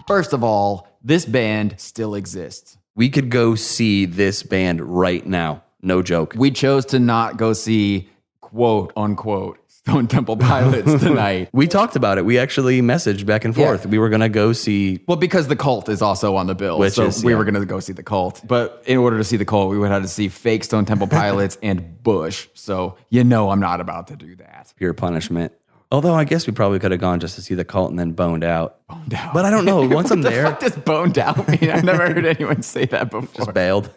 First of all, this band still exists. We could go see this band right now. No joke. We chose to not go see, quote unquote, Stone Temple Pilots tonight. We talked about it. We actually messaged back and forth. Yeah. We were going to go see... Well, because the Cult is also on the bill. We were going to go see the Cult. But in order to see the Cult, we would have to see fake Stone Temple Pilots and Bush. So I'm not about to do that. Pure punishment. Although I guess we probably could have gone just to see the Cult and then boned out. Boned out. But I don't know. Once I'm there... What the fuck does boned out mean? I've never heard anyone say that before. Just bailed.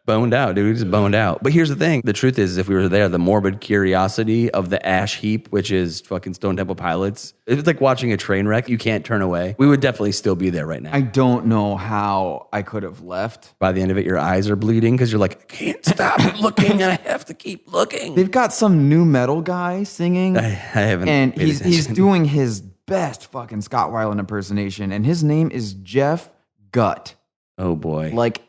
Boned out, dude. We just boned out. But here's the thing. The truth is, if we were there, the morbid curiosity of the ash heap, which is fucking Stone Temple Pilots, it's like watching a train wreck. You can't turn away. We would definitely still be there right now. I don't know how I could have left. By the end of it, your eyes are bleeding because you're like, I can't stop looking. I have to keep looking. They've got some new metal guy singing. I haven't. And he's doing his best fucking Scott Weiland impersonation. And his name is Jeff Gut. Oh, boy. Like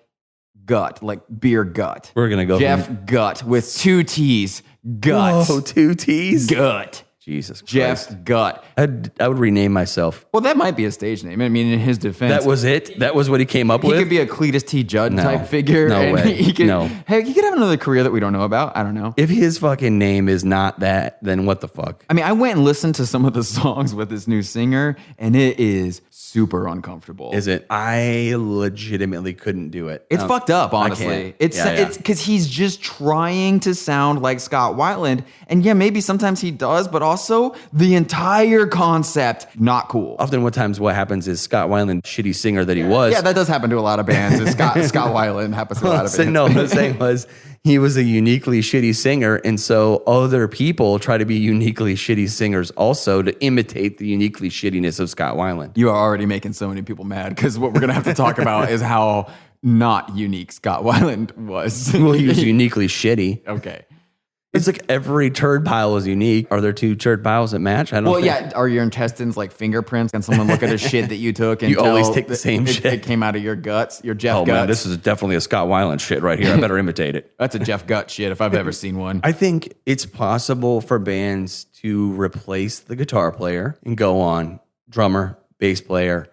gut, like beer gut. We're going to go Jeff Gut with 2 T's. Gut. Whoa, 2 T's? Gut. Jesus Christ. Jeff Gut. I would rename myself. Well, that might be a stage name. I mean, in his defense. That was it? That was what he came up with? He could be a Cletus T. Judd type figure. No way. He could have another career that we don't know about. I don't know. If his fucking name is not that, then what the fuck? I mean, I went and listened to some of the songs with this new singer, and it is super uncomfortable. Is it? I legitimately couldn't do it. It's fucked up, honestly. It's because he's just trying to sound like Scott Weiland, and maybe sometimes he does, but also the entire concept, not cool. Often what happens is Scott Weiland, shitty singer that he was. Yeah, that does happen to a lot of bands. Scott Weiland happens to a lot of bands. No, what I'm saying was he was a uniquely shitty singer, and so other people try to be uniquely shitty singers also to imitate the uniquely shittiness of Scott Weiland. You are already making so many people mad because what we're going to have to talk about is how not unique Scott Weiland was. Well, he was uniquely shitty. Okay. It's like every turd pile is unique. Are there 2 turd piles that match? I don't think. Are your intestines like fingerprints? Can someone look at a shit that you took and you always take the same shit? It came out of your guts, your Jeff guts. Man, this is definitely a Scott Weiland shit right here. I better imitate it. That's a Jeff Gut shit if I've ever seen one. I think it's possible for bands to replace the guitar player and go on drummer, bass player,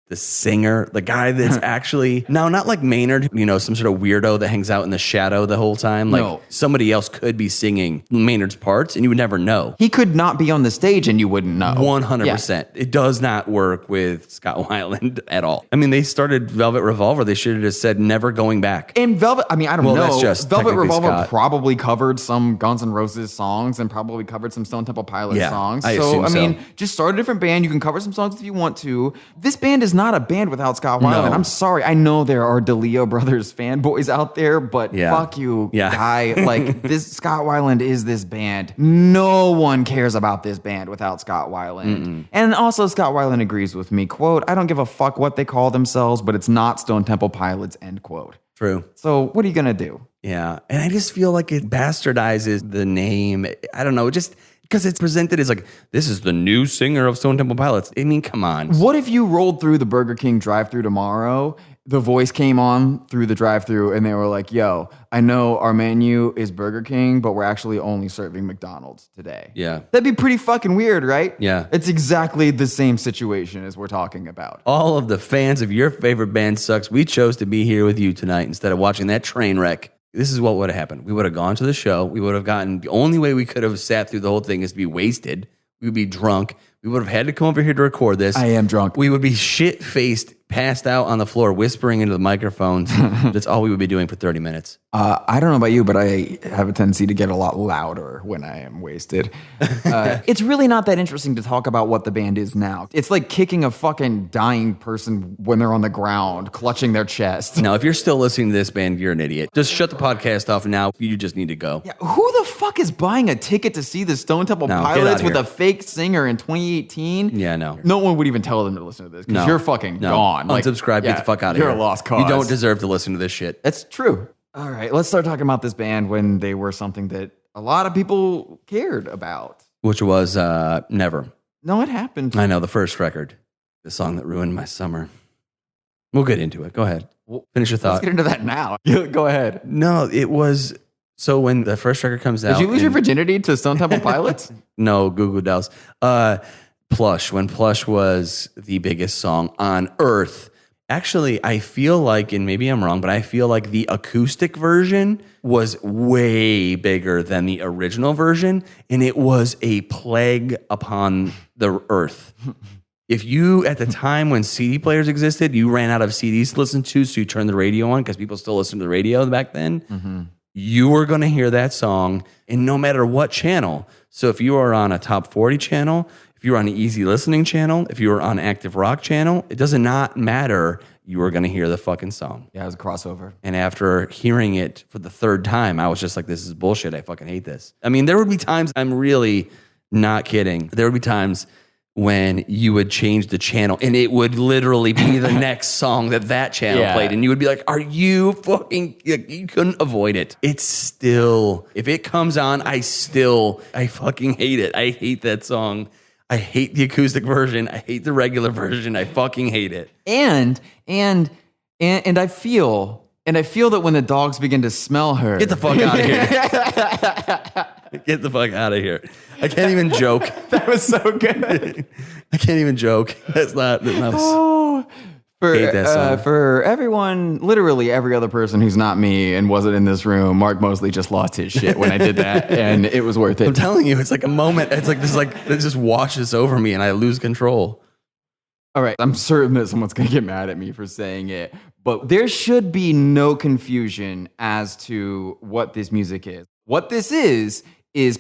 the singer, the guy that's actually, now not like Maynard, some sort of weirdo that hangs out in the shadow the whole time. Like somebody else could be singing Maynard's parts and you would never know. He could not be on the stage and you wouldn't know. 100%. Yeah. It does not work with Scott Weiland at all. I mean, they started Velvet Revolver. They should have just said never going back. And Velvet, I don't know. That's just Velvet Revolver Scott. Probably covered some Guns N' Roses songs and probably covered some Stone Temple Pilots songs. I mean, just start a different band. You can cover some songs if you want to. This band is not a band without Scott Weiland. No. I'm sorry. I know there are DeLeo Brothers fanboys out there, but fuck you, guy. Like, this Scott Weiland is this band. No one cares about this band without Scott Weiland. Mm-mm. And also, Scott Weiland agrees with me. Quote, I don't give a fuck what they call themselves, but it's not Stone Temple Pilots, end quote. True. So what are you going to do? Yeah. And I just feel like it bastardizes the name. I don't know. Just because it's presented as like, this is the new singer of Stone Temple Pilots. I mean, come on. What if you rolled through the Burger King drive-thru tomorrow, the voice came on through the drive-thru, and they were like, yo, I know our menu is Burger King, but we're actually only serving McDonald's today. Yeah. That'd be pretty fucking weird, right? Yeah. It's exactly the same situation as we're talking about. All of the fans of your favorite band sucks. We chose to be here with you tonight instead of watching that train wreck. This is what would have happened. We would have gone to the show. We would have gotten, the only way we could have sat through the whole thing is to be wasted. We would be drunk. We would have had to come over here to record this. I am drunk. We would be shit-faced, passed out on the floor, whispering into the microphones. That's all we would be doing for 30 minutes. I don't know about you, but I have a tendency to get a lot louder when I am wasted. It's really not that interesting to talk about what the band is now. It's like kicking a fucking dying person when they're on the ground, clutching their chest. Now, if you're still listening to this band, you're an idiot. Just shut the podcast off now. You just need to go. Yeah, who the fuck is buying a ticket to see the Stone Temple Pilots with a fake singer in 2018? Yeah, no. No one would even tell them to listen to this because you're fucking gone. Unsubscribe, get the fuck out of here. You're a lost cause. You don't deserve to listen to this shit. That's true. All right, let's start talking about this band when they were something that a lot of people cared about. Which was Never. No, it happened. I know, the first record. The song that ruined my summer. We'll get into it. Go ahead. Finish your thought. Let's get into that now. Go ahead. No, it was... So when the first record comes out... Did you lose your virginity to Stone Temple Pilots? No, Goo Goo Dolls. Plush, when Plush was the biggest song on earth. Actually, I feel like, and maybe I'm wrong, but I feel like the acoustic version was way bigger than the original version, and it was a plague upon the earth. If you, at the time when CD players existed, you ran out of CDs to listen to, so you turned the radio on because people still listened to the radio back then, you were going to hear that song, and no matter what channel. So if you are on a top 40 channel, if you were on an easy listening channel, if you were on active rock channel, it does not matter. You were going to hear the fucking song. Yeah, it was a crossover. And after hearing it for the third time, I was just like, this is bullshit. I fucking hate this. I mean, there would be times, I'm really not kidding. There would be times when you would change the channel and it would literally be the next song that channel played. And you would be like, are you fucking, you couldn't avoid it. It's still, if it comes on, I fucking hate it. I hate that song. I hate the acoustic version. I hate the regular version. I fucking hate it. And I feel that when the dogs begin to smell her, get the fuck out of here. Get the fuck out of here. I can't even joke. That was so good. I can't even joke. That's not. For everyone, literally every other person who's not me and wasn't in this room, Mark Mosley just lost his shit when I did that, and it was worth it. I'm telling you, it's like a moment. It's like this, like it just washes over me, and I lose control. All right, I'm certain that someone's gonna get mad at me for saying it, but there should be no confusion as to what this music is. What this is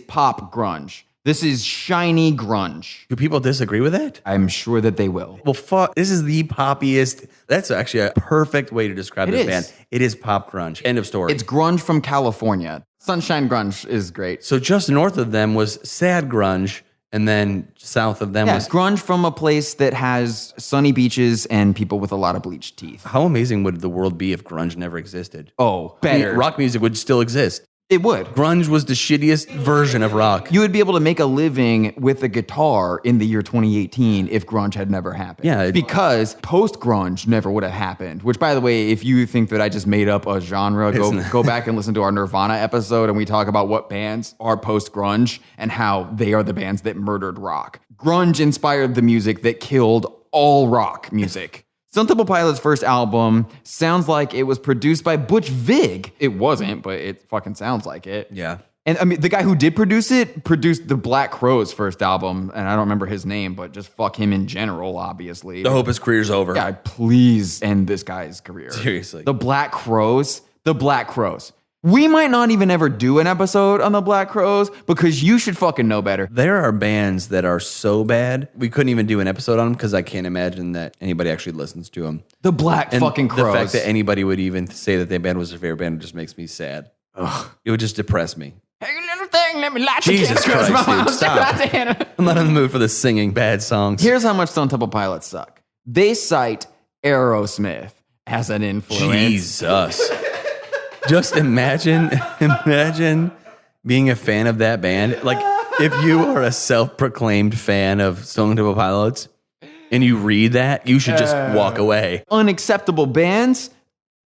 pop grunge. This is shiny grunge. Do people disagree with that? I'm sure that they will. Well, fuck. This is the poppiest. That's actually a perfect way to describe this band. It is pop grunge. End of story. It's grunge from California. Sunshine grunge is great. So just north of them was sad grunge, and then south of them was grunge from a place that has sunny beaches and people with a lot of bleached teeth. How amazing would the world be if grunge never existed? Oh, better. I mean, rock music would still exist. It would. Grunge was the shittiest version of rock. You would be able to make a living with a guitar in the year 2018 if grunge had never happened. Yeah. Because post-grunge never would have happened. Which, by the way, if you think that I just made up a genre, go back and listen to our Nirvana episode and we talk about what bands are post-grunge and how they are the bands that murdered rock. Grunge inspired the music that killed all rock music. Stone Temple Pilots' first album sounds like it was produced by Butch Vig. It wasn't, but it fucking sounds like it. Yeah. And I mean, the guy who did produce it produced the Black Crowes' first album, and I don't remember his name, but just fuck him in general, obviously. I hope his career's over. God, please end this guy's career. Seriously. The Black Crowes. We might not even ever do an episode on the Black Crowes because you should fucking know better. There are bands that are so bad, we couldn't even do an episode on them because I can't imagine that anybody actually listens to them. The Black fucking Crowes. The fact that anybody would even say that their band was their favorite band just makes me sad. Ugh. It would just depress me. Hey, little thing, let me light Jesus Christ, dude, stop. I'm not in the mood for this singing bad songs. Here's how much Stone Temple Pilots suck. They cite Aerosmith as an influence. Jesus. Just imagine being a fan of that band. Like, if you are a self-proclaimed fan of Stone Temple Pilots and you read that, you should just walk away. Unacceptable bands,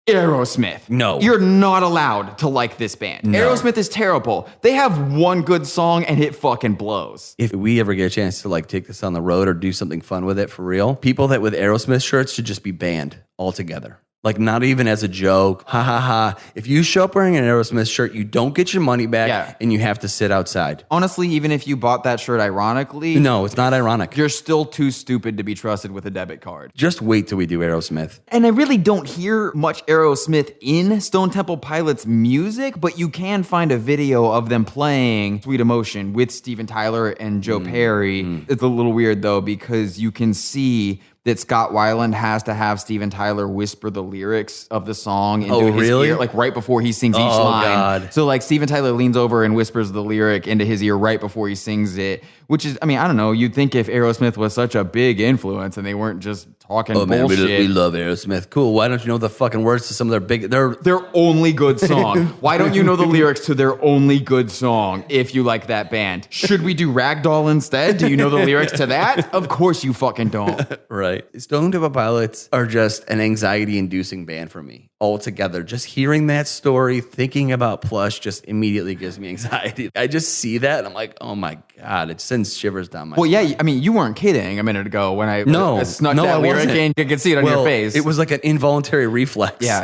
Aerosmith. No. You're not allowed to like this band. No. Aerosmith is terrible. They have one good song and it fucking blows. If we ever get a chance to like take this on the road or do something fun with it for real, people that with Aerosmith shirts should just be banned altogether. Like, not even as a joke. Ha ha ha. If you show up wearing an Aerosmith shirt, you don't get your money back and you have to sit outside. Honestly, even if you bought that shirt ironically. No, it's not ironic. You're still too stupid to be trusted with a debit card. Just wait till we do Aerosmith. And I really don't hear much Aerosmith in Stone Temple Pilots music, but you can find a video of them playing Sweet Emotion with Steven Tyler and Joe Perry. It's a little weird, though, because you can see that Scott Weiland has to have Steven Tyler whisper the lyrics of the song into his ear, like right before he sings each line. God. So like Steven Tyler leans over and whispers the lyric into his ear right before he sings it, which is, I mean, I don't know. You'd think if Aerosmith was such a big influence and they weren't just talking man, bullshit. we love Aerosmith. Cool. Why don't you know the fucking words to some of their their only good song? Why don't you know the lyrics to their only good song if you like that band? Should we do Ragdoll instead? Do you know the lyrics to that? Of course you fucking don't. Right. Stone Temple Pilots are just an anxiety-inducing band for me altogether. Just hearing that story, thinking about Plush just immediately gives me anxiety. I just see that and I'm like, oh my God, it sends shivers down my spine. Yeah, I mean, you weren't kidding a minute ago when I snuck that I lyric in. You could see it on your face. It was like an involuntary reflex. Yeah.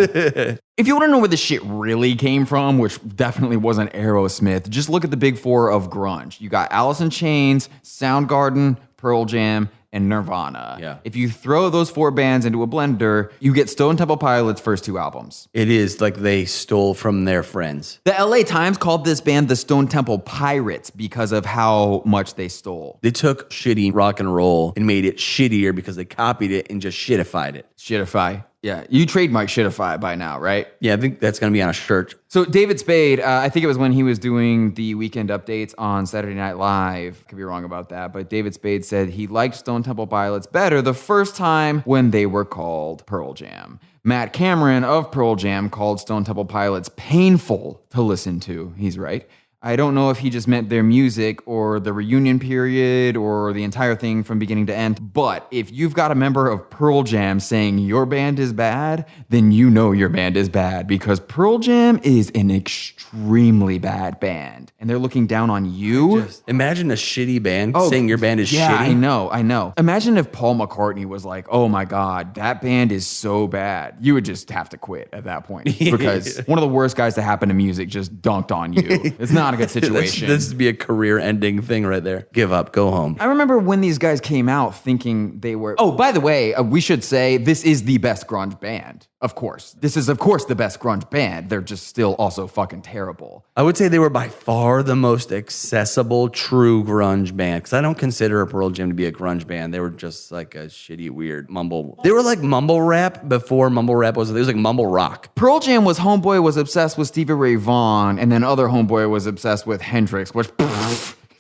If you want to know where this shit really came from, which definitely wasn't Aerosmith, just look at the big four of grunge. You got Alice in Chains, Soundgarden, Pearl Jam, and Nirvana. Yeah. If you throw those four bands into a blender, you get Stone Temple Pilots' first two albums. It is like they stole from their friends. The LA Times called this band the Stone Temple Pirates because of how much they stole. They took shitty rock and roll and made it shittier because they copied it and just shitified it. Shitify. Yeah, you trademarked Shitify by now, right? Yeah, I think that's going to be on a shirt. So David Spade, I think it was when he was doing the weekend updates on Saturday Night Live. Could be wrong about that, but David Spade said he liked Stone Temple Pilots better the first time when they were called Pearl Jam. Matt Cameron of Pearl Jam called Stone Temple Pilots painful to listen to. He's right. I don't know if he just meant their music or the reunion period or the entire thing from beginning to end, but if you've got a member of Pearl Jam saying your band is bad, then you know your band is bad because Pearl Jam is an extremely bad band and they're looking down on you. Just imagine a shitty band saying your band is shitty. Yeah, I know. Imagine if Paul McCartney was like, oh my God, that band is so bad. You would just have to quit at that point because one of the worst guys to happen to music just dunked on you. It's not a good situation. This would be a career-ending thing right there. Give up, go home. I remember when these guys came out thinking they were... Oh, by the way, we should say this is the best grunge band. Of course. This is, of course, the best grunge band. They're just still also fucking terrible. I would say they were by far the most accessible, true grunge band. Because I don't consider Pearl Jam to be a grunge band. They were just like a shitty, weird mumble. They were like mumble rap before mumble rap was... It was like mumble rock. Pearl Jam was homeboy was obsessed with Stevie Ray Vaughan, and then other homeboy was obsessed with Hendrix, which...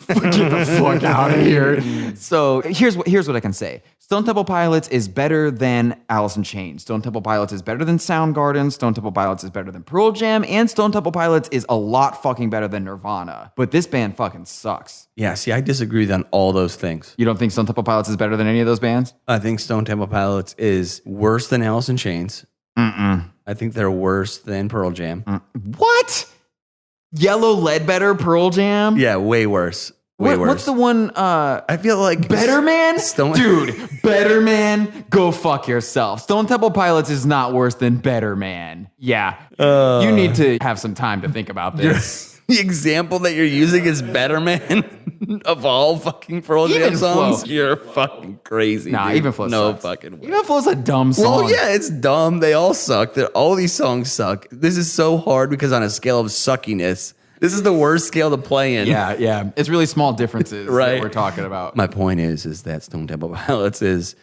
Get the fuck out of here. So here's what I can say. Stone Temple Pilots is better than Alice in Chains. Stone Temple Pilots is better than Soundgarden. Stone Temple Pilots is better than Pearl Jam. And Stone Temple Pilots is a lot fucking better than Nirvana. But this band fucking sucks. Yeah, see, I disagree on all those things. You don't think Stone Temple Pilots is better than any of those bands? I think Stone Temple Pilots is worse than Alice in Chains. I think they're worse than Pearl Jam. What? Yellow Ledbetter Pearl Jam? Yeah, way worse. Way worse. What's the one? I feel like Better Man? Dude, Better Man, go fuck yourself. Stone Temple Pilots is not worse than Better Man. Yeah. You need to have some time to think about this. The example that you're using is Better Man of all fucking Pearl Jam songs? Flow. You're fucking crazy. Nah, dude. Even Flow no sucks. fucking way. Even Flow's a dumb song. Well, yeah, it's dumb. They all suck. All these songs suck. This is so hard because on a scale of suckiness, this is the worst scale to play in. Yeah. It's really small differences right. that we're talking about. My point is that Stone Temple Pilots is...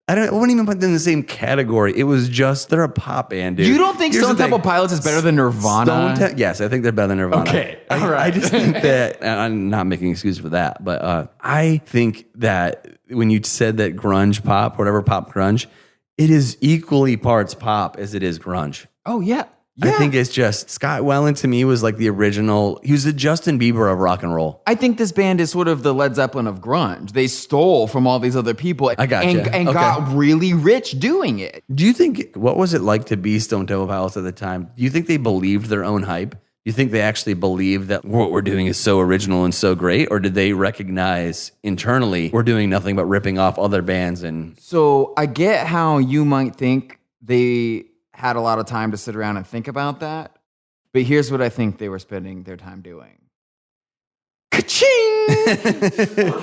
I wouldn't even put them in the same category. It was just, they're a pop band, dude. You don't think Stone Temple Pilots is better than Nirvana? Yes, I think they're better than Nirvana. Okay, all right. I just think that, and I'm not making excuses for that, but I think that when you said that grunge pop, whatever pop grunge, it is equally parts pop as it is grunge. Oh, yeah. I think it's just, Scott Weiland to me was like the original, he was the Justin Bieber of rock and roll. I think this band is sort of the Led Zeppelin of grunge. They stole from all these other people I got you. and got really rich doing it. Do you think, what was it like to be Stone Temple Pilots at the time? Do you think they believed their own hype? Do you think they actually believed that what we're doing is so original and so great? Or did they recognize internally we're doing nothing but ripping off other bands? And so I get how you might think they had a lot of time to sit around and think about that. But here's what I think they were spending their time doing. Ka-ching!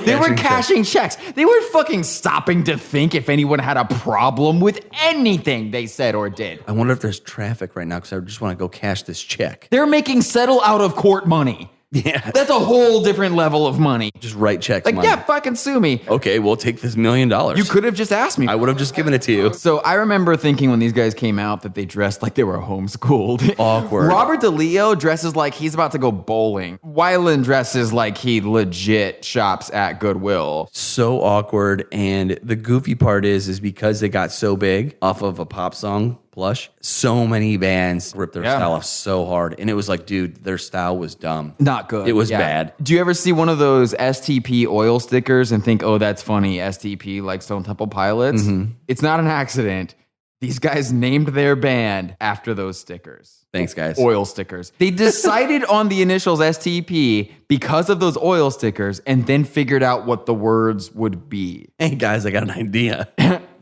They were cashing checks. They weren't fucking stopping to think if anyone had a problem with anything they said or did. I wonder if there's traffic right now because I just want to go cash this check. They're making settle out of court money. Yeah. That's a whole different level of money. Just write checks. Like, money. yeah, fucking sue me. Okay, we'll take this $1 million. You could have just asked me. I would have just given it to you. So I remember thinking when these guys came out that they dressed like they were homeschooled. Awkward. Robert DeLeo dresses like he's about to go bowling. Weiland dresses like he legit shops at Goodwill. So awkward. And the goofy part is because they got so big off of a pop song, Plush, so many bands ripped their style off so hard. And it was like, dude, their style was dumb. Not good. It was bad. Do you ever see one of those STP oil stickers and think, oh, that's funny, STP, like Stone Temple Pilots? Mm-hmm. It's not an accident. These guys named their band after those stickers. Thanks, guys. Oil stickers. They decided on the initials STP because of those oil stickers and then figured out what the words would be. Hey, guys, I got an idea.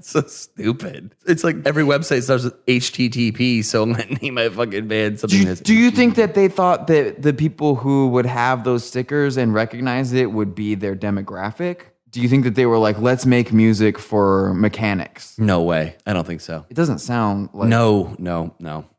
So stupid. It's like every website starts with HTTP, so I'm going to name my fucking band something. Do you think that they thought that the people who would have those stickers and recognize it would be their demographic? Do you think that they were like, let's make music for mechanics? No way. I don't think so. It doesn't sound like... No.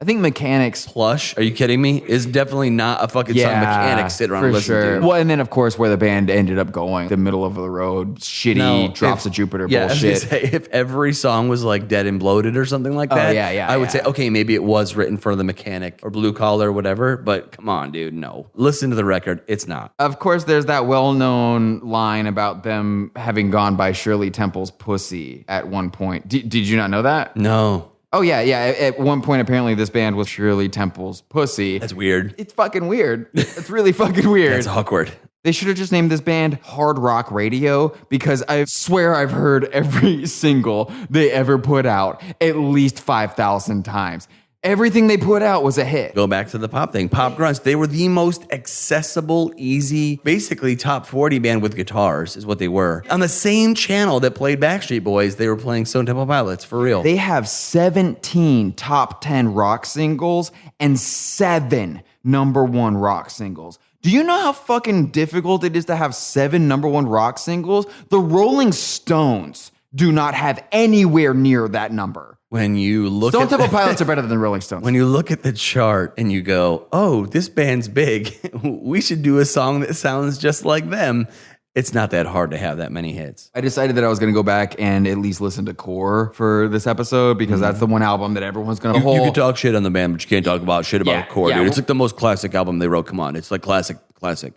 I think mechanics... Plush, are you kidding me? Is definitely not a fucking song mechanics sit around and listen to. Well, and then, of course, where the band ended up going, the middle of the road, shitty Drops of Jupiter bullshit. I was gonna say, if every song was like Dead and Bloated or something like that, I would say, okay, maybe it was written for the mechanic or blue collar or whatever, but come on, dude, no. Listen to the record. It's not. Of course, there's that well-known line about them having gone by Shirley Temple's pussy at one point. Did you not know that? No. Oh, yeah. At one point, apparently, this band was Shirley Temple's pussy. That's weird. It's fucking weird. It's really fucking weird. That's awkward. They should have just named this band Hard Rock Radio because I swear I've heard every single they ever put out at least 5,000 times. Everything they put out was a hit. Go back to the pop thing. Pop grunge. They were the most accessible, easy, basically top 40 band with guitars is what they were. On the same channel that played Backstreet Boys, they were playing Stone Temple Pilots, for real. They have 17 top 10 rock singles and 7 number 1 rock singles. Do you know how fucking difficult it is to have 7 number 1 rock singles? The Rolling Stones do not have anywhere near that number. When you look Stone Temple Pilots are better than the Rolling Stones. When you look at the chart and you go, oh, this band's big. We should do a song that sounds just like them. It's not that hard to have that many hits. I decided that I was going to go back and at least listen to Core for this episode because that's the one album that everyone's going to hold. You can talk shit on the band, but you can't talk about shit about Core, dude. It's like the most classic album they wrote. Come on. It's like classic.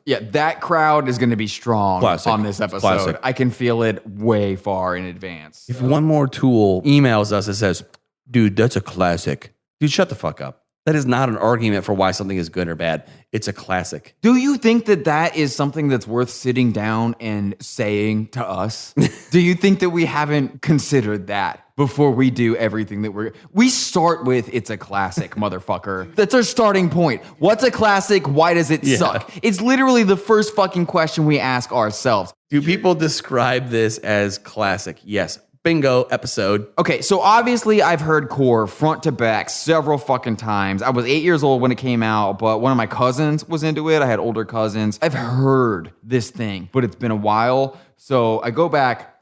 Yeah, that crowd is going to be strong on this episode. Classic. I can feel it way far in advance. If one more tool emails us and says, dude, that's a classic. Dude, shut the fuck up. That is not an argument for why something is good or bad. It's a classic. Do you think that that is something that's worth sitting down and saying to us? Do you think that we haven't considered that before we do everything that we start with? It's a classic, motherfucker. That's our starting point. What's a classic? Why does it suck? It's literally the first fucking question we ask ourselves. Do people describe this as classic? Yes. Bingo episode. Okay, so obviously I've heard Core front to back several fucking times. I was 8 years old when it came out, but one of my cousins was into it. I had older cousins. I've heard this thing, but it's been a while. So I go back,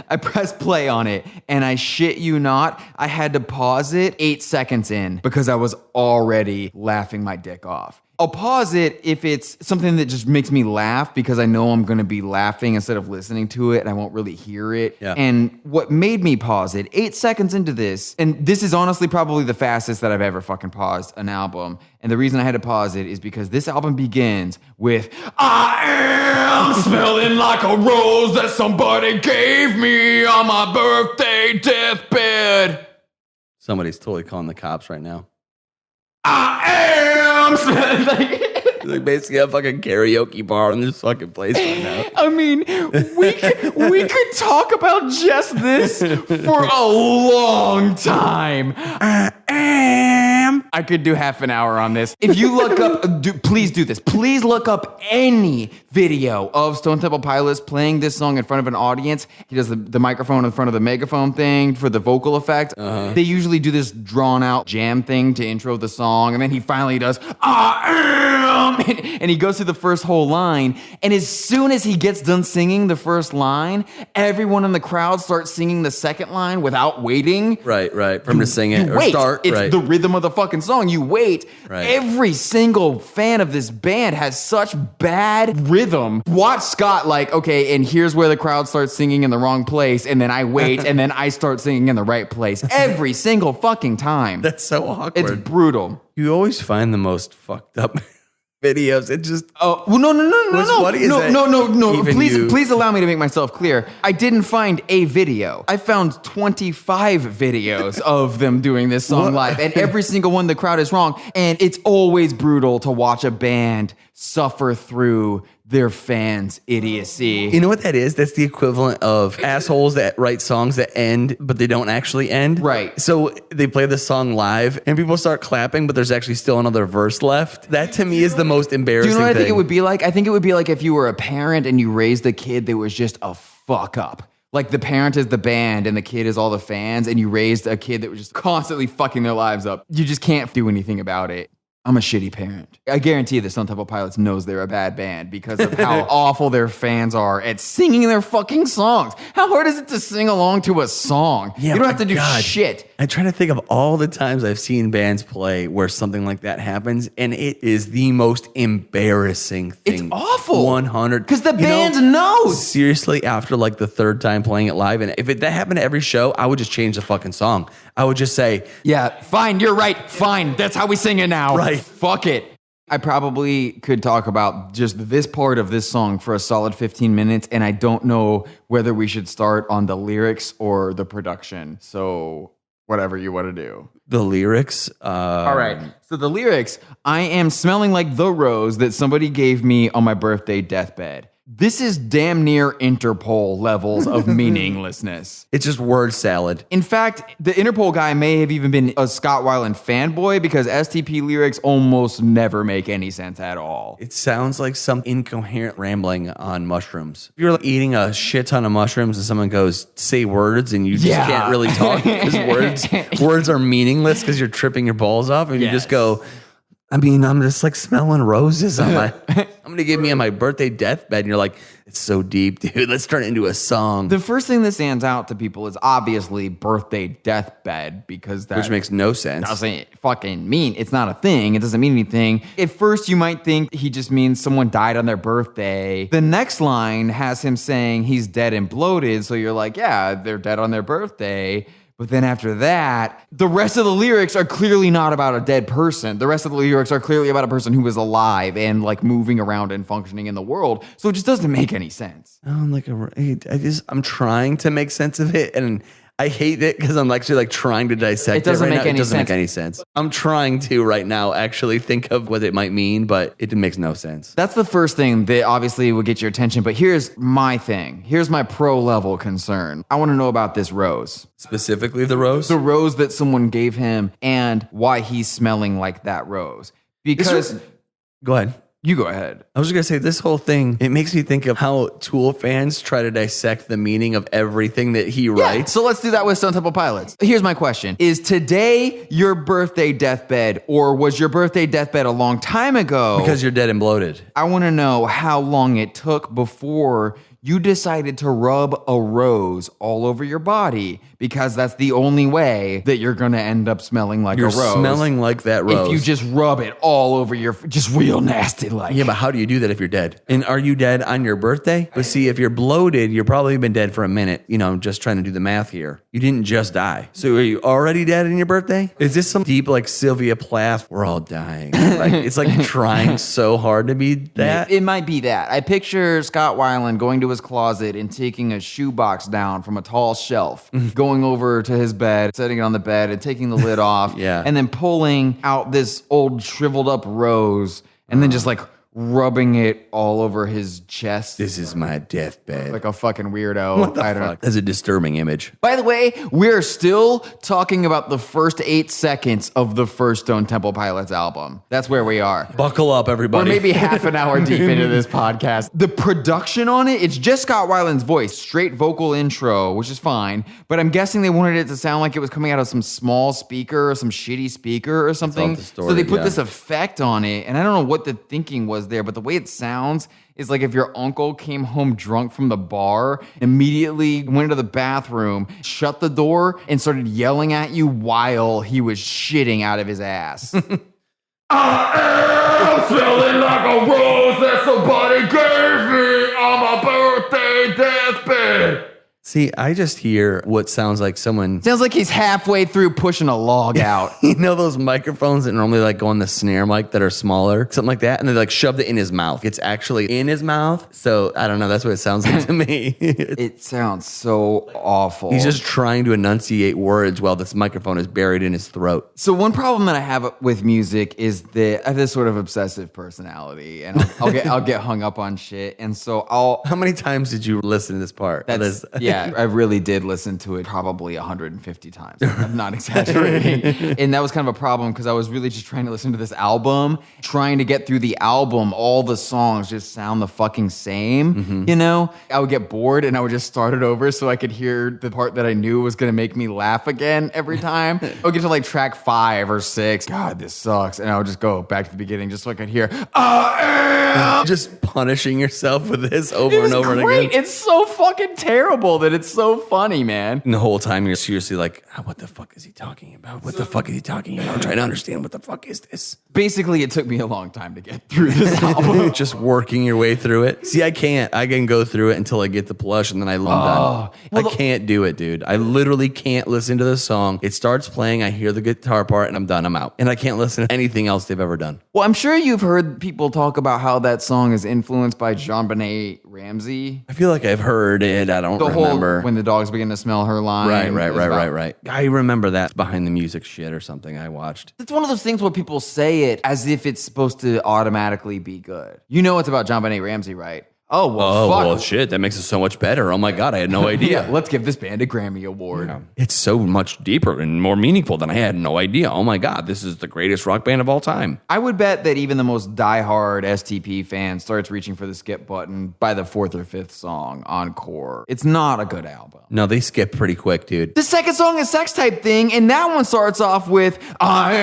I press play on it, and I shit you not, I had to pause it 8 seconds in because I was already laughing my dick off. I'll pause it if it's something that just makes me laugh because I know I'm going to be laughing instead of listening to it and I won't really hear it. Yeah. And what made me pause it 8 seconds into this, and this is honestly probably the fastest that I've ever fucking paused an album. And the reason I had to pause it is because this album begins with, I am smelling like a rose that somebody gave me on my birthday deathbed. Somebody's totally calling the cops right now. I am smelling like basically a fucking karaoke bar in this fucking place right now. I mean, we could talk about just this for a long time. I could do half an hour on this. If you look up, please do this. Please look up any video of Stone Temple Pilots playing this song in front of an audience. He does the microphone in front of the megaphone thing for the vocal effect. They usually do this drawn out jam thing to intro the song, and then he finally does, I am. And he goes through the first whole line. And as soon as he gets done singing the first line, everyone in the crowd starts singing the second line without waiting. Right. For him to sing it or wait. start. It's the rhythm of the fucking song. You wait. Right. Every single fan of this band has such bad rhythm. Watch Scott okay, and here's where the crowd starts singing in the wrong place, and then I wait, and then I start singing in the right place. Every single fucking time. That's so awkward. It's brutal. You always find the most fucked up videos. It just well, no. Please allow me to make myself clear. I didn't find a video. I found 25 videos of them doing this song live, and every single one the crowd is wrong. And it's always brutal to watch a band suffer through their fans' idiocy. You know what that is? That's the equivalent of assholes that write songs that end, but they don't actually end. Right. So they play the song live, and people start clapping, but there's actually still another verse left. That to me is the most embarrassing thing. Do you know what I think it would be like? I think it would be like if you were a parent and you raised a kid that was just a fuck up. Like the parent is the band and the kid is all the fans, and you raised a kid that was just constantly fucking their lives up. You just can't do anything about it. I'm a shitty parent. I guarantee that Stone Temple Pilots knows they're a bad band because of how awful their fans are at singing their fucking songs. How hard is it to sing along to a song? Yeah, you don't have to do shit. I'm trying to think of all the times I've seen bands play where something like that happens, and it is the most embarrassing thing. It's awful. 100. Because the band knows. Seriously, after like the third time playing it live, and if that happened to every show, I would just change the fucking song. I would just say, yeah, fine, you're right, fine. That's how we sing it now. Right. Fuck it. I probably could talk about just this part of this song for a solid 15 minutes, and I don't know whether we should start on the lyrics or the production. So whatever you want to do. The lyrics? All right. So the lyrics, I am smelling like the rose that somebody gave me on my birthday deathbed. This is damn near Interpol levels of meaninglessness. It's just word salad. In fact, the Interpol guy may have even been a Scott Weiland fanboy because STP lyrics almost never make any sense at all. It sounds like some incoherent rambling on mushrooms. If you're like eating a shit ton of mushrooms and someone goes, say words, and you just can't really talk because words are meaningless because you're tripping your balls off, and you just go, I'm just like smelling roses on my. I'm gonna give me on my birthday deathbed, and you're like, it's so deep, dude. Let's turn it into a song. The first thing that stands out to people is obviously birthday deathbed because that which makes no sense. Doesn't fucking mean it's not a thing. It doesn't mean anything. At first, you might think he just means someone died on their birthday. The next line has him saying he's dead and bloated, so you're like, yeah, they're dead on their birthday. But then after that, the rest of the lyrics are clearly not about a dead person. The rest of the lyrics are clearly about a person who is alive and like moving around and functioning in the world. So it just doesn't make any sense. I'm trying to make sense of it, and I hate it because I'm actually like trying to dissect it. It doesn't make any sense. I'm trying to right now actually think of what it might mean, but it makes no sense. That's the first thing that obviously would get your attention. But here's my thing. Here's my pro level concern. I want to know about this rose. Specifically the rose? The rose that someone gave him and why he's smelling like that rose. Because... Go ahead. You go ahead. I was just going to say, this whole thing, it makes me think of how Tool fans try to dissect the meaning of everything that he writes. So let's do that with Stone Temple Pilots. Here's my question. Is today your birthday deathbed, or was your birthday deathbed a long time ago? Because you're dead and bloated. I want to know how long it took before you decided to rub a rose all over your body, because that's the only way that you're going to end up smelling like a rose. You're smelling like that rose. If you just rub it all over just real nasty like. Yeah, but how do you do that if you're dead? And are you dead on your birthday? But see, if you're bloated, you're probably been dead for a minute. Just trying to do the math here. You didn't just die. So are you already dead on your birthday? Is this some deep like Sylvia Plath? We're all dying. It's like trying so hard to be that. It might be that. I picture Scott Weiland going to his closet and taking a shoebox down from a tall shelf, going over to his bed, setting it on the bed and taking the lid off, and then pulling out this old shriveled up rose and then just like rubbing it all over his chest. This is my deathbed. Like a fucking weirdo. What the fuck? That's a disturbing image. By the way, we're still talking about the first 8 seconds of the first Stone Temple Pilots album. That's where we are. Buckle up, everybody. We're maybe half an hour deep into this podcast. The production on it, it's just Scott Weiland's voice, straight vocal intro, which is fine. But I'm guessing they wanted it to sound like it was coming out of some small speaker or some shitty speaker or something. So they put this effect on it. And I don't know what the thinking was there, but the way it sounds is like if your uncle came home drunk from the bar, immediately went into the bathroom, shut the door, and started yelling at you while he was shitting out of his ass. I am smelling like a rose that somebody gave me on my birthday deathbed. See, I just hear what sounds like someone... Sounds like he's halfway through pushing a log out. You know those microphones that normally like go on the snare mic that are smaller? Something like that? And they like shoved it in his mouth. It's actually in his mouth. So, I don't know. That's what it sounds like to me. It sounds so awful. He's just trying to enunciate words while this microphone is buried in his throat. So one problem that I have with music is that I have this sort of obsessive personality. And I'll get hung up on shit. And so How many times did you listen to this part? Yeah, I really did listen to it probably 150 times. I'm not exaggerating. And that was kind of a problem because I was really just trying to listen to this album, trying to get through the album. All the songs just sound the fucking same, you know? I would get bored and I would just start it over so I could hear the part that I knew was going to make me laugh again every time. I would get to like track 5 or 6. God, this sucks. And I would just go back to the beginning just so I could hear, just punishing yourself with this over and over great. again. It's so fucking terrible that it's so funny, man. And the whole time you're seriously like, what the fuck is he talking about? What the fuck is he talking about? I'm trying to understand what the fuck is this? Basically, it took me a long time to get through this album. Just working your way through it. See, I can't. I can go through it until I get the plush and then I'm done. I can't do it, dude. I literally can't listen to the song. It starts playing, I hear the guitar part, and I'm done. I'm out. And I can't listen to anything else they've ever done. Well, I'm sure you've heard people talk about how that song is influenced by JonBenet Ramsey. I feel like I've heard it. I don't remember. When the dogs begin to smell her line. Right. I remember that behind the music shit or something I watched. It's one of those things where people say it as if it's supposed to automatically be good. You know it's about JonBenet Ramsey, right? Oh, well, fuck. Well, shit, that makes it so much better. Oh, my God, I had no idea. Yeah, let's give this band a Grammy Award. Yeah. It's so much deeper and more meaningful than I had no idea. Oh, my God, this is the greatest rock band of all time. I would bet that even the most diehard STP fan starts reaching for the skip button by the 4th or 5th song, Encore. It's not a good album. No, they skip pretty quick, dude. The second song is Sex Type Thing, and that one starts off with, I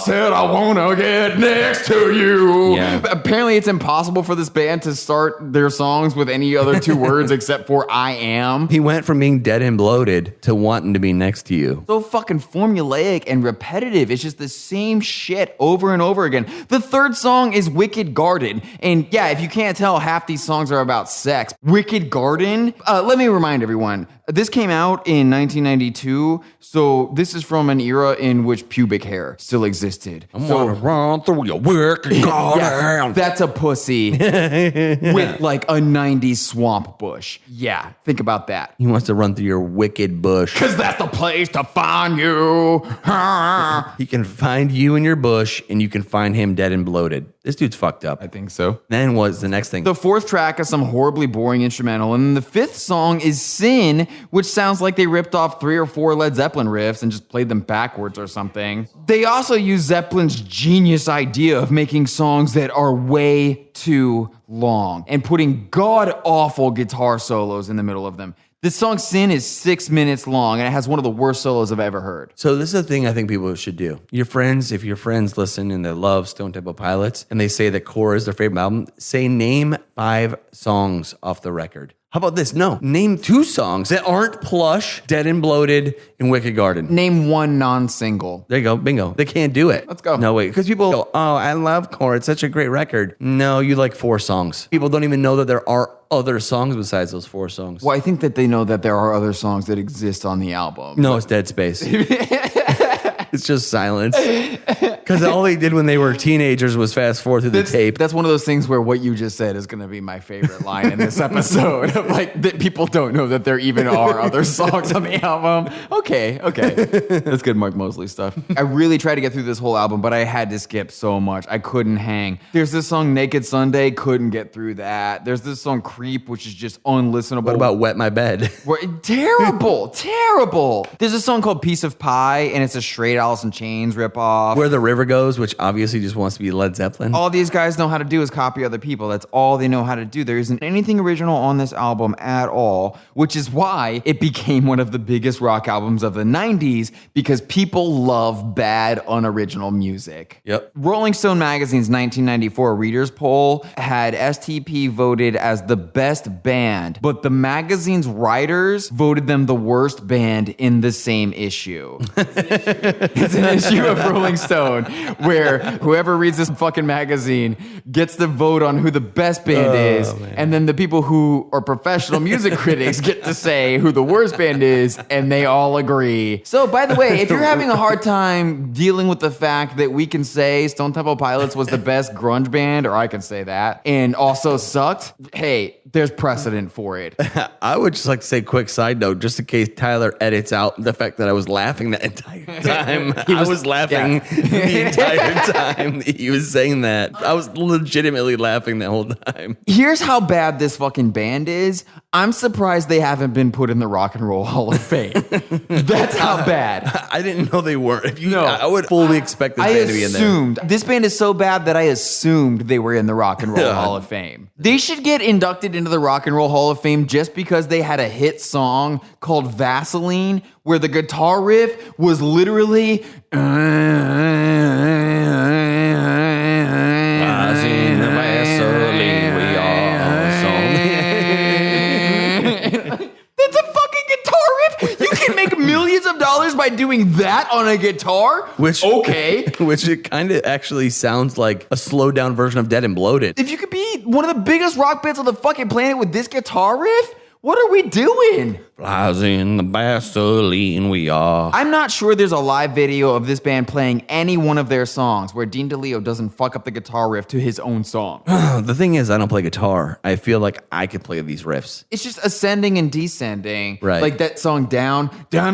said I want to get next to you. Yeah. Apparently, it's impossible for this band to start their songs with any other 2 words except for I am. He went from being dead and bloated to wanting to be next to you. So fucking formulaic and repetitive. It's just the same shit over and over again. The third song is Wicked Garden. And yeah, if you can't tell, half these songs are about sex. Wicked Garden. Let me remind everyone, this came out in 1992. So this is from an era in which pubic hair still existed. I'm gonna run through your wicked garden. Yeah, that's a pussy with like a 90s swamp bush. Yeah, think about that. He wants to run through your wicked bush. Because that's the place to find you. He can find you in your bush, and you can find him dead and bloated. This dude's fucked up. I think so. Then what's the next thing? The 4th track is some horribly boring instrumental, and the 5th song is Sin, which sounds like they ripped off 3 or 4 Led Zeppelin riffs and just played them backwards or something. They also use Zeppelin's genius idea of making songs that are way too long and putting god-awful guitar solos in the middle of them. This song, Sin, is 6 minutes long, and it has one of the worst solos I've ever heard. So this is a thing I think people should do. Your friends, if your friends listen and they love Stone Temple Pilots, and they say that Core is their favorite album, say name 5 songs off the record. How about this? No, name 2 songs that aren't Plush, Dead and Bloated, and Wicked Garden. Name 1 non-single. There you go, bingo. They can't do it. Let's go. No, wait, because people go, oh, I love Core. It's such a great record. No, you like 4 songs. People don't even know that there are other songs besides those 4 songs. Well, I think that they know that there are other songs that exist on the album. No, it's Dead Space. It's just silence. Because all they did when they were teenagers was fast forward through the tape. That's one of those things where what you just said is going to be my favorite line in this episode. Like, that people don't know that there even are other songs on the album. Okay. That's good Mark Mosley stuff. I really tried to get through this whole album, but I had to skip so much. I couldn't hang. There's this song, Naked Sunday, couldn't get through that. There's this song, Creep, which is just unlistenable. What about Wet My Bed? Terrible. There's a song called Piece of Pie, and it's a straight Alice in Chains ripoff. Where the River Goes, which obviously just wants to be Led Zeppelin. All these guys know how to do is copy other people. That's all they know how to do. There isn't anything original on this album at all, which is why it became one of the biggest rock albums of the 90s, because people love bad, unoriginal music. Yep. Rolling Stone magazine's 1994 readers poll had STP voted as the best band, but the magazine's writers voted them the worst band in the same issue. It's an issue of Rolling Stone where whoever reads this fucking magazine gets the vote on who the best band is, man. And then the people who are professional music critics get to say who the worst band is, and they all agree. So, by the way, if you're having a hard time dealing with the fact that we can say Stone Temple Pilots was the best grunge band, or I can say that, and also sucked, hey, there's precedent for it. I would just like to say, quick side note, just in case Tyler edits out the fact that I was laughing that entire time. I was laughing the entire time he was saying that. I was legitimately laughing the whole time. Here's how bad this fucking band is. I'm surprised they haven't been put in the Rock and Roll Hall of Fame. That's how bad. I didn't know they weren't. I would fully expect this band to be in there. This band is so bad that I assumed they were in the Rock and Roll Hall of Fame. They should get inducted into the Rock and Roll Hall of Fame just because they had a hit song called Vaseline, where the guitar riff was literally That's a fucking guitar riff. You can make millions of dollars by doing that on a guitar. Which it kind of actually sounds like a slowed down version of Dead and Bloated. If you could be one of the biggest rock bands on the fucking planet with this guitar riff, what are we doing? Flies in the Vaseline we are. I'm not sure there's a live video of this band playing any one of their songs where Dean DeLeo doesn't fuck up the guitar riff to his own song. The thing is, I don't play guitar. I feel like I could play these riffs. It's just ascending and descending. Right. Like that song Down. Right.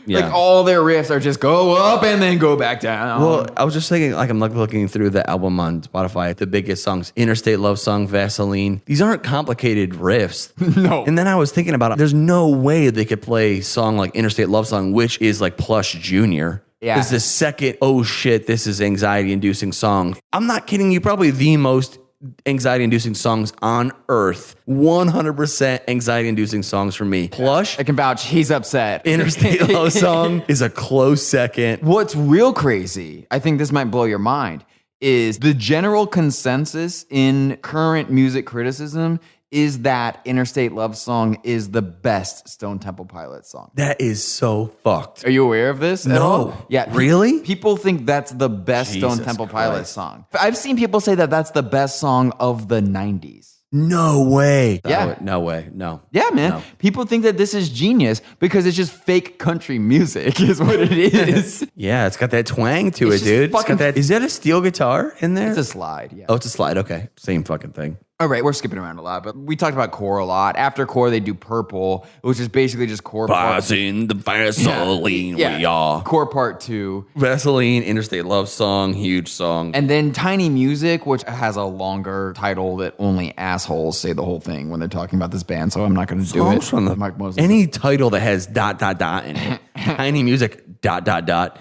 Yeah. Like all their riffs are just go up and then go back down. Well, I was just thinking, like, I'm looking through the album on Spotify, the biggest songs, Interstate Love Song, Vaseline. These aren't complicated riffs. No. And then I was thinking about it. There's no way they could play a song like Interstate Love Song, which is like Plush Jr. Yeah. It's the second, oh shit, this is anxiety-inducing song. I'm not kidding you, probably the most anxiety-inducing songs on earth. 100% anxiety-inducing songs for me. Plush, I can vouch, he's upset. Interstate Love Song is a close second. What's real crazy, I think this might blow your mind, is the general consensus in current music criticism is that Interstate Love Song is the best Stone Temple Pilots song. That is so fucked. Are you aware of this at all? Yeah. Really? People think that's the best Stone Temple Pilots song. I've seen people say that that's the best song of the 90s. No way. Yeah. No way. No. Yeah, man. No. People think that this is genius because it's just fake country music is what it is. Yeah, it's got that twang to it, dude. It's got that. Is that a steel guitar in there? It's a slide, yeah. Oh, it's a slide. Okay. Same fucking thing. All right, we're skipping around a lot, but we talked about Core a lot. After Core, they do Purple, which is basically just Core Part. In the Vaseline we are. Core Part 2. Vaseline, Interstate Love Song, huge song. And then Tiny Music, which has a longer title that only assholes say the whole thing when they're talking about this band, so I'm not going to do it. From any title that has ... in it. Tiny Music, ...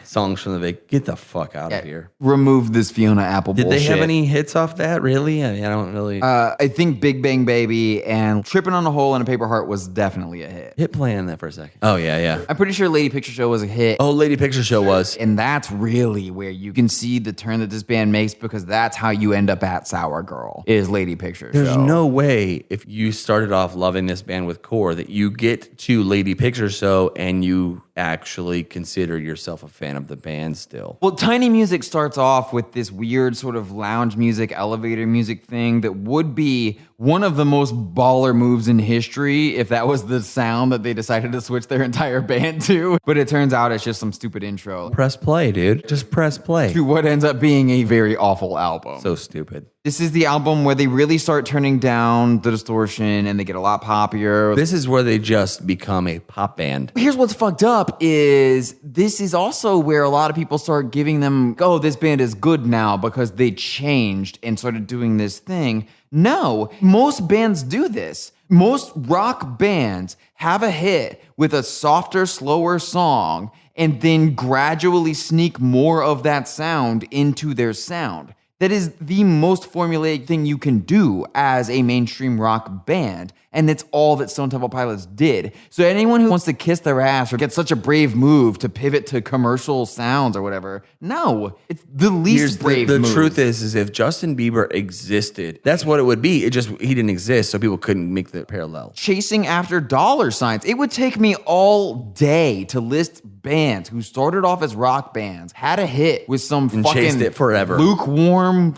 Songs from the Big. Get the fuck out of here. Remove this Fiona Apple bullshit. Did they have any hits off that, really? I mean, I don't really... I think Big Bang Baby and Tripping on a Hole in a Paper Heart was definitely a hit. Hit play on that for a second. Oh, yeah. I'm pretty sure Lady Picture Show was a hit. Oh, Lady Picture Show was. And that's really where you can see the turn that this band makes, because that's how you end up at Sour Girl, is Lady Picture Show. There's no way, if you started off loving this band with Core, that you get to Lady Picture Show and you actually consider yourself a fan of the band still. Well, Tiny Music starts off with this weird sort of lounge music, elevator music thing that would be one of the most baller moves in history if that was the sound that they decided to switch their entire band to. But it turns out it's just some stupid intro. Press play, dude. Just press play. To what ends up being a very awful album. So stupid. This is the album where they really start turning down the distortion and they get a lot poppier. This is where they just become a pop band. Here's what's fucked up is this is also where a lot of people start giving them, oh, this band is good now because they changed and started doing this thing. No, most bands do this. Most rock bands have a hit with a softer, slower song and then gradually sneak more of that sound into their sound. That is the most formulaic thing you can do as a mainstream rock band. And it's all that Stone Temple Pilots did. So anyone who wants to kiss their ass or get such a brave move to pivot to commercial sounds or whatever, no, it's the least brave move. The truth is if Justin Bieber existed, that's what it would be. It just, he didn't exist, so people couldn't make the parallel. Chasing after dollar signs. It would take me all day to list bands who started off as rock bands, had a hit with some and fucking chased it forever. Lukewarm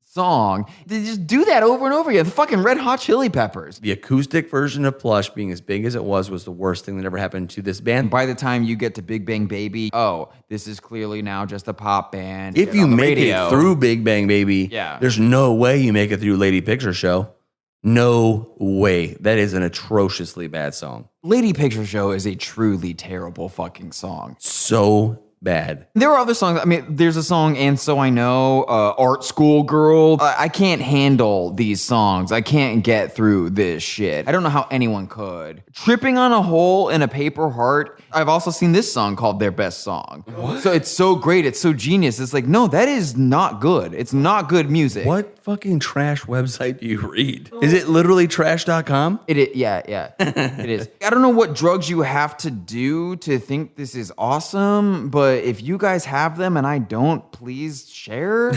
song. They just do that over and over again. The fucking Red Hot Chili Peppers. The acoustic version of Plush being as big as it was the worst thing that ever happened to this band. By the time you get to Big Bang Baby, oh, this is clearly now just a pop band. If you make it through Big Bang Baby, there's no way you make it through Lady Picture Show. No way. That is an atrociously bad song. Lady Picture Show is a truly terrible fucking song. So bad. There are other songs. I mean, there's a song, And So I Know, Art School Girl. I can't handle these songs. I can't get through this shit. I don't know how anyone could. Tripping on a Hole in a Paper Heart. I've also seen this song called Their Best Song. What? So it's so great. It's so genius. It's like, no, that is not good. It's not good music. What fucking trash website do you read? Is it literally trash.com? It is, yeah. It is. I don't know what drugs you have to do to think this is awesome, but if you guys have them and I don't, please share.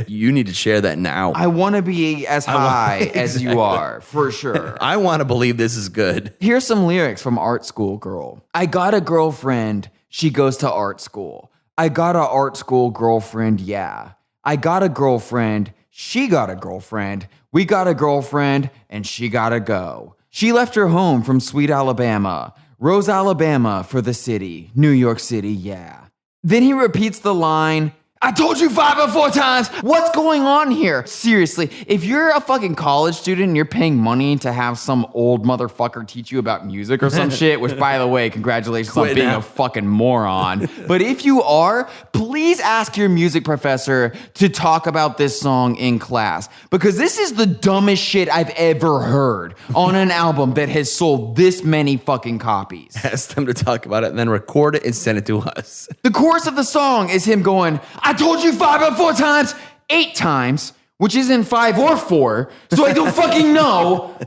You need to share that now. I want to be as high as you are, for sure. I want to believe this is good. Here's some lyrics from Art School Girl. I got a girlfriend, she goes to art school. I got a art school girlfriend, yeah. I got a girlfriend, she got a girlfriend. We got a girlfriend, and she gotta go. She left her home from sweet Alabama. Rose, Alabama for the city. New York City, yeah. Then he repeats the line, I told you 5 or 4 times. What's going on here? Seriously, if you're a fucking college student and you're paying money to have some old motherfucker teach you about music or some shit, which by the way, congratulations on being a fucking moron. But if you are, please ask your music professor to talk about this song in class. Because this is the dumbest shit I've ever heard on an album that has sold this many fucking copies. Ask them to talk about it and then record it and send it to us. The chorus of the song is him going, I told you 5 or 4 times, 8 times, which isn't 5 or 4, so I don't fucking know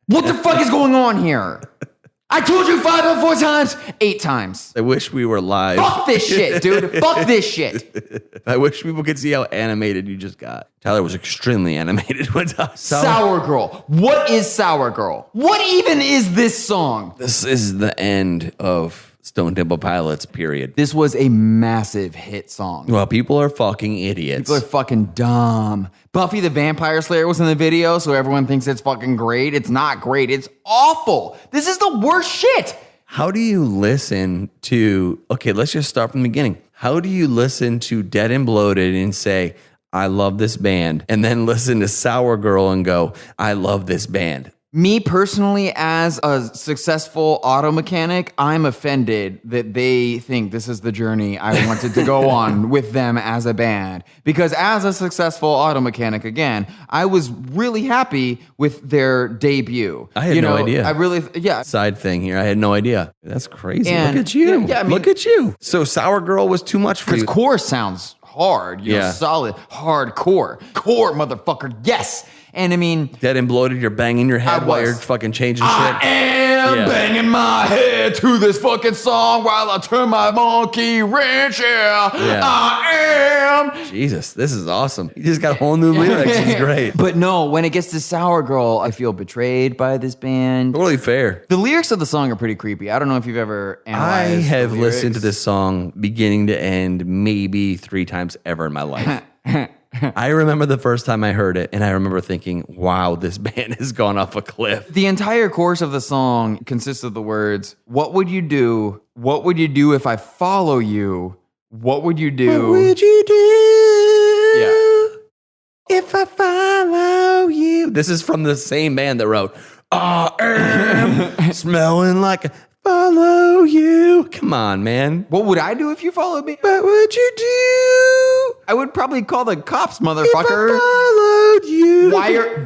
what the fuck is going on here. I told you 5 or 4 times, 8 times. I wish we were live. Fuck this shit, dude. Fuck this shit. I wish people could see how animated you just got. Tyler was extremely animated with us. Sour Girl. What is Sour Girl? What even is this song? This is the end of Stone Temple Pilots, period. This was a massive hit song. Well, people are fucking idiots. People are fucking dumb. Buffy the Vampire Slayer was in the video, so everyone thinks it's fucking great. It's not great. It's awful. This is the worst shit. How do you listen to, okay, let's just start from the beginning. How do you listen to Dead and Bloated and say, I love this band, and then listen to Sour Girl and go, I love this band? Me personally, as a successful auto mechanic, I'm offended that they think this is the journey I wanted to go on with them as a band. Because as a successful auto mechanic, again, I was really happy with their debut. I had no idea. I really, Side thing here. I had no idea. That's crazy. And, look at you. Yeah, I mean, look at you. So Sour Girl was too much for you. Because core sounds hard, you know, solid, hardcore. Core, motherfucker, yes. And I mean, Dead and Bloated, you're banging your head while you're fucking changing shit. I am banging my head to this fucking song while I turn my monkey wrench. Yeah. I am. Jesus, this is awesome. You just got whole new lyrics. It's great. But no, when it gets to Sour Girl, I feel betrayed by this band. Totally fair. The lyrics of the song are pretty creepy. I don't know if you've ever analyzed I have listened to this song beginning to end maybe 3 times ever in my life. I remember the first time I heard it, and I remember thinking, wow, this band has gone off a cliff. The entire chorus of the song consists of the words, what would you do? What would you do if I follow you? What would you do? What would you do? Yeah. If I follow you. This is from the same band that wrote, I am smelling like a follow you. Come on, man. What would I do if you followed me? What would you do? I would probably call the cops, motherfucker. If I followed you.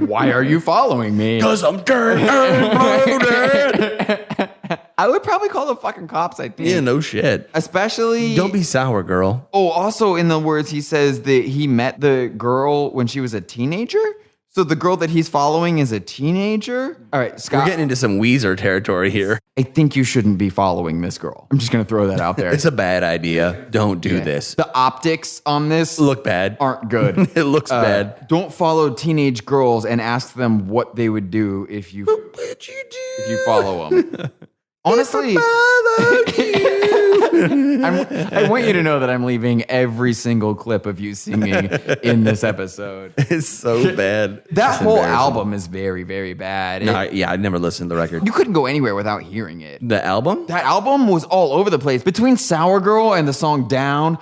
Why are you following me? Because I'm dirty and bloated. I would probably call the fucking cops, I think. Yeah, no shit. Especially... Don't be sour, girl. Oh, also in the words, he says that he met the girl when she was a teenager. So the girl that he's following is a teenager? All right, Scott. We're getting into some Weezer territory here. I think you shouldn't be following this girl. I'm just going to throw that out there. It's a bad idea. Don't do this. The optics on this look bad. Aren't good. It looks bad. Don't follow teenage girls and ask them what they would do if you follow them. Honestly, I want you to know that I'm leaving every single clip of you singing in this episode. It's so bad. That whole album is very, very bad. I never listened to the record. You couldn't go anywhere without hearing it. The album? That album was all over the place. Between Sour Girl and the song Down,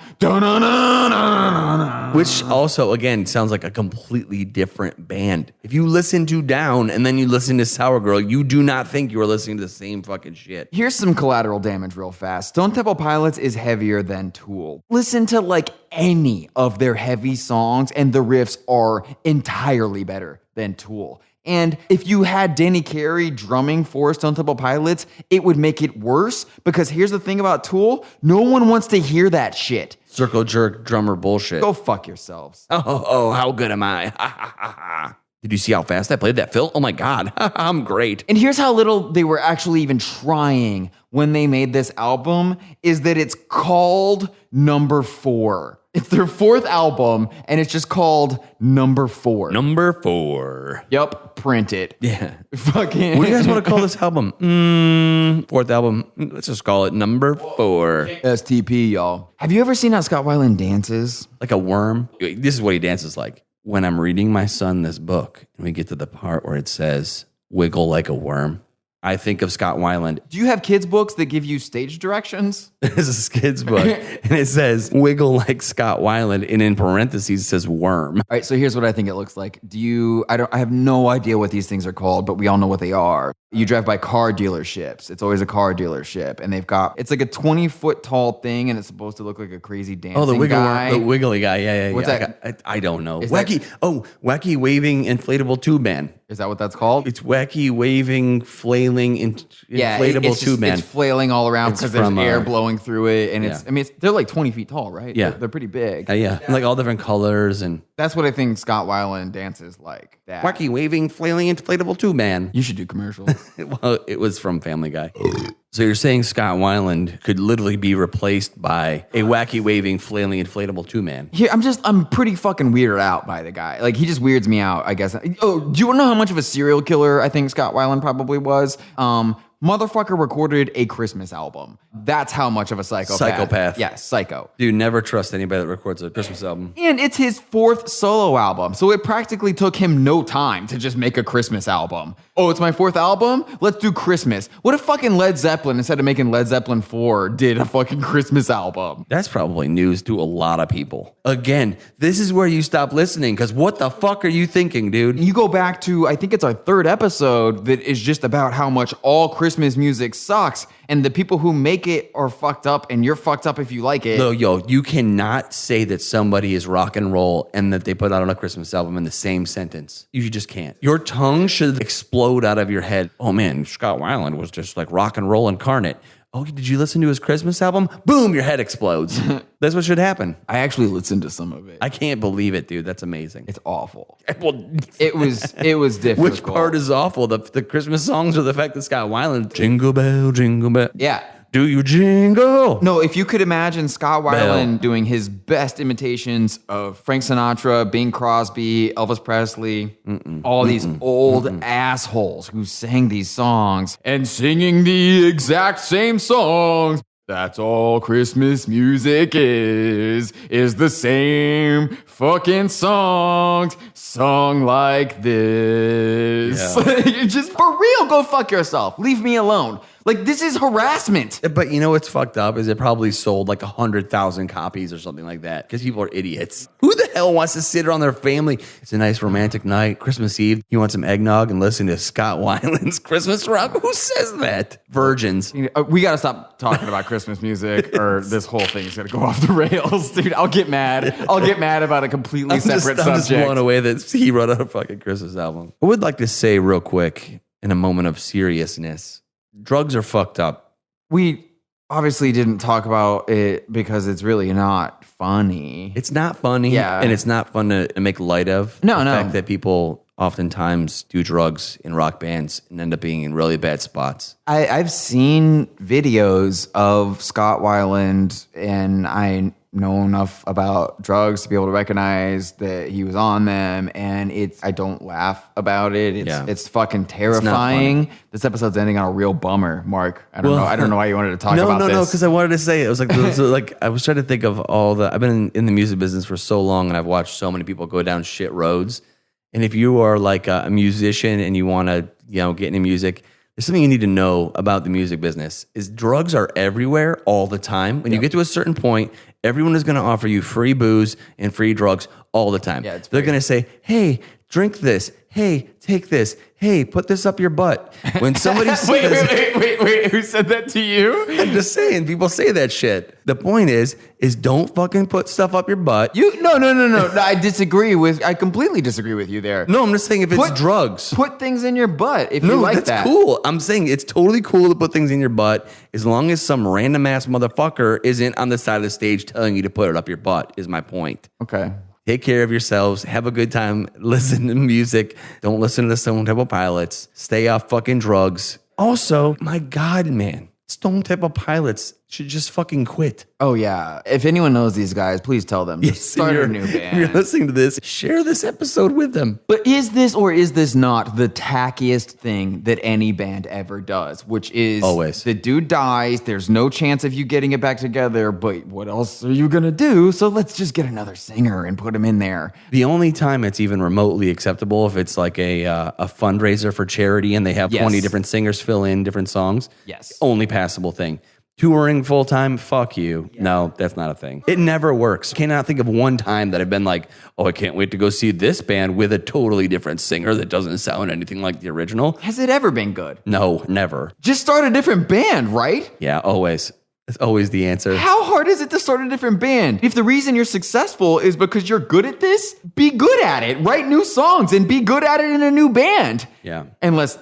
which also, again, sounds like a completely different band. If you listen to Down and then you listen to Sour Girl, you do not think you are listening to the same fucking shit. Here's some collateral damage real fast. Stone Temple Pilots is heavier than Tool. Listen to like any of their heavy songs and the riffs are entirely better than Tool. And if you had Danny Carey drumming for Stone Temple Pilots, it would make it worse because here's the thing about Tool, no one wants to hear that shit. Circle jerk drummer bullshit. Go fuck yourselves. Oh, how good am I? Did you see how fast I played that fill? Oh my God, I'm great. And here's how little they were actually even trying when they made this album is that it's called Number 4. It's their 4th album and it's just called Number 4. Number 4. Yep, print it. Yeah. Fucking. What do you guys want to call this album? 4th album. Let's just call it Number 4. STP, y'all. Have you ever seen how Scott Weiland dances? Like a worm? This is what he dances like. When I'm reading my son this book, and we get to the part where it says, wiggle like a worm, I think of Scott Weiland. Do you have kids' books that give you stage directions? This is a kid's book, and it says, wiggle like Scott Weiland, and in parentheses it says worm. All right, so here's what I think it looks like. I have no idea what these things are called, but we all know what they are. You drive by car dealerships. It's always a car dealership. And it's like a 20-foot tall thing, and it's supposed to look like a crazy dancing guy. The wiggly guy. Yeah. What's that? I don't know. Wacky waving inflatable tube man. Is that what that's called? It's wacky waving, flailing, inflatable tube man. It's flailing all around because there's air blowing through it. And they're like 20 feet tall, right? Yeah. They're pretty big. Yeah. Like all different colors. And that's what I think Scott Weiland dances like. That. Wacky waving, flailing, inflatable tube man. You should do commercials. Well, it was from Family Guy. So you're saying Scott Weiland could literally be replaced by a wacky waving, flailing, inflatable two man? Here, I'm pretty fucking weirded out by the guy. Like, he just weirds me out, I guess. Oh, do you want to know how much of a serial killer I think Scott Weiland probably was? Motherfucker recorded a Christmas album. That's how much of a psychopath. Yeah, psycho. Dude, never trust anybody that records a Christmas album. And it's his 4th solo album, so it practically took him no time to just make a Christmas album. Oh, it's my 4th album? Let's do Christmas. What if fucking Led Zeppelin, instead of making Led Zeppelin 4, did a fucking Christmas album? That's probably news to a lot of people. Again, this is where you stop listening, because what the fuck are you thinking, dude? You go back to, I think it's our 3rd episode, that is just about how much all Christmas music sucks, and the people who make it are fucked up, and you're fucked up if you like it. No, you cannot say that somebody is rock and roll and that they put out on a Christmas album in the same sentence. You just can't. Your tongue should explode out of your head. Oh man, Scott Weiland was just like rock and roll incarnate. Oh, did you listen to his Christmas album? Boom, your head explodes. That's what should happen. I actually listened to some of it. I can't believe it, dude. That's amazing. It's awful. Well, it was difficult. Which part is awful? The Christmas songs or the fact that Scott Weiland, jingle bell, jingle bell. Yeah. Do you jingle? No, if you could imagine Scott Weiland doing his best imitations of Frank Sinatra, Bing Crosby, Elvis Presley, all these old assholes who sang these songs and singing the exact same songs That's all Christmas music is the same fucking songs sung like this. Yeah. Just for real, go fuck yourself. Leave me alone. Like, this is harassment. But you know what's fucked up is it probably sold like 100,000 copies or something like that because people are idiots. Who the hell wants to sit around their family? It's a nice romantic night, Christmas Eve. You want some eggnog and listen to Scott Weiland's Christmas rock? Who says that? Virgins. We got to stop talking about Christmas music or this whole thing is going to go off the rails. Dude, I'll get mad. I'll get mad about a completely separate subject. I'm just blown away that he wrote out a fucking Christmas album. I would like to say real quick, in a moment of seriousness, drugs are fucked up. We obviously didn't talk about it because it's really not funny. It's not funny, and it's not fun to make light of. The fact that people oftentimes do drugs in rock bands and end up being in really bad spots. I've seen videos of Scott Weiland, and I know enough about drugs to be able to recognize that he was on them, and I don't laugh about it. It's fucking terrifying. This episode's ending on a real bummer, Mark. I don't know why you wanted to talk about this. No, because I wanted to say it was like I was trying to think of I've been in the music business for so long, and I've watched so many people go down shit roads. And if you are like a musician and you want to, get into music, there's something you need to know about the music business is drugs are everywhere all the time. When you get to a certain point, everyone is going to offer you free booze and free drugs all the time. Yeah, they're going to say, hey, drink this. Hey, take this. Hey, put this up your butt. When somebody says... Wait. Who said that to you? I'm just saying. People say that shit. The point is don't fucking put stuff up your butt. No. I completely disagree with you there. No, I'm just saying if it's drugs. Put things in your butt if you like that. No, that's cool. I'm saying it's totally cool to put things in your butt as long as some random ass motherfucker isn't on the side of the stage telling you to put it up your butt is my point. Okay. Take care of yourselves. Have a good time. Listen to music. Don't listen to the Stone Temple Pilots. Stay off fucking drugs. Also, my God, man, Stone Temple Pilots should just fucking quit. Oh, yeah. If anyone knows these guys, please tell them. Start a new band. If you're listening to this, share this episode with them. But is this or is this not the tackiest thing that any band ever does? Which is always the dude dies. There's no chance of you getting it back together. But what else are you going to do? So let's just get another singer and put him in there. The only time it's even remotely acceptable if it's like a fundraiser for charity and they have 20 different singers fill in different songs. Yes. Only passable thing. Touring full time, fuck you. Yeah. No, that's not a thing. It never works. I cannot think of one time that I've been like, oh, I can't wait to go see this band with a totally different singer that doesn't sound anything like the original. Has it ever been good? No, never. Just start a different band, right? Yeah, always. That's always the answer. How hard is it to start a different band? If the reason you're successful is because you're good at this, be good at it. Write new songs and be good at it in a new band. Yeah. Unless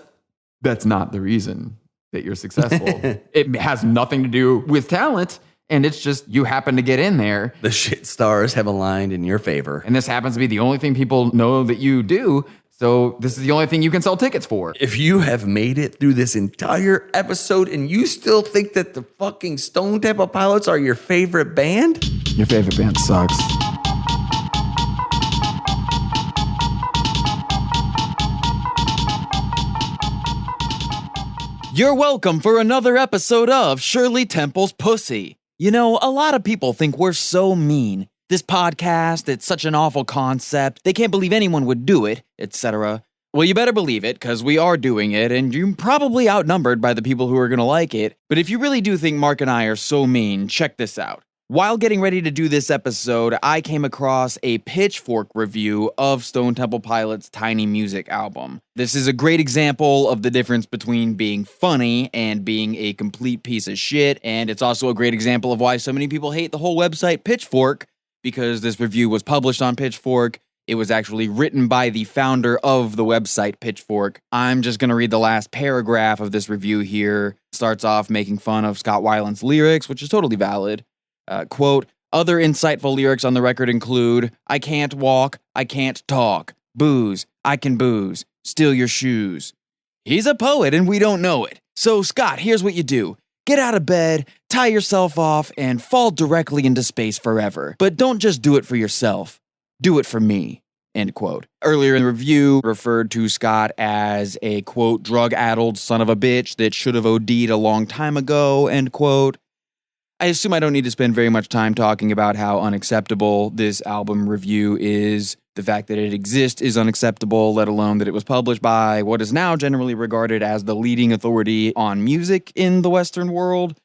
that's not the reason that you're successful. It has nothing to do with talent, and it's just you happen to get in there. The shit stars have aligned in your favor. And this happens to be the only thing people know that you do, so this is the only thing you can sell tickets for. If you have made it through this entire episode and you still think that the fucking Stone Temple Pilots are your favorite band? Your favorite band sucks. You're welcome for another episode of Shirley Temple's Pussy. You know, a lot of people think we're so mean. This podcast, it's such an awful concept. They can't believe anyone would do it, etc. Well, you better believe it, because we are doing it, and you're probably outnumbered by the people who are going to like it. But if you really do think Mark and I are so mean, check this out. While getting ready to do this episode, I came across a Pitchfork review of Stone Temple Pilots' Tiny Music album. This is a great example of the difference between being funny and being a complete piece of shit, and it's also a great example of why so many people hate the whole website Pitchfork, because this review was published on Pitchfork. It was actually written by the founder of the website Pitchfork. I'm just going to read the last paragraph of this review here. It starts off making fun of Scott Weiland's lyrics, which is totally valid. Quote, other insightful lyrics on the record include, I can't walk, I can't talk, booze, I can booze, steal your shoes. He's a poet and we don't know it. So Scott, here's what you do. Get out of bed, tie yourself off, and fall directly into space forever. But don't just do it for yourself. Do it for me. End quote. Earlier in the review, referred to Scott as a, quote, drug-addled son of a bitch that should have OD'd a long time ago, end quote. I assume I don't need to spend very much time talking about how unacceptable this album review is. The fact that it exists is unacceptable, let alone that it was published by what is now generally regarded as the leading authority on music in the Western world.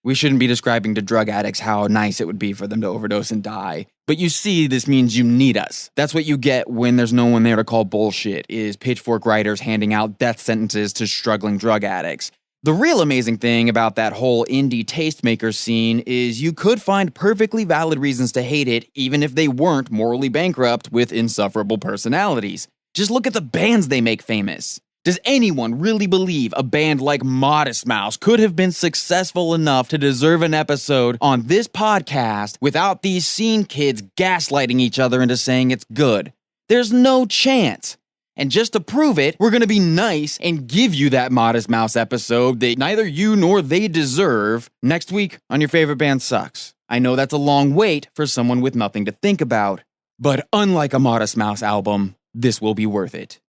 We shouldn't be describing to drug addicts how nice it would be for them to overdose and die. But you see, this means you need us. That's what you get when there's no one there to call bullshit, is pitchfork writers handing out death sentences to struggling drug addicts. The real amazing thing about that whole indie tastemaker scene is you could find perfectly valid reasons to hate it, even if they weren't morally bankrupt with insufferable personalities. Just look at the bands they make famous. Does anyone really believe a band like Modest Mouse could have been successful enough to deserve an episode on this podcast without these scene kids gaslighting each other into saying it's good? There's no chance. And just to prove it, we're going to be nice and give you that Modest Mouse episode that neither you nor they deserve next week on Your Favorite Band Sucks. I know that's a long wait for someone with nothing to think about, but unlike a Modest Mouse album, this will be worth it.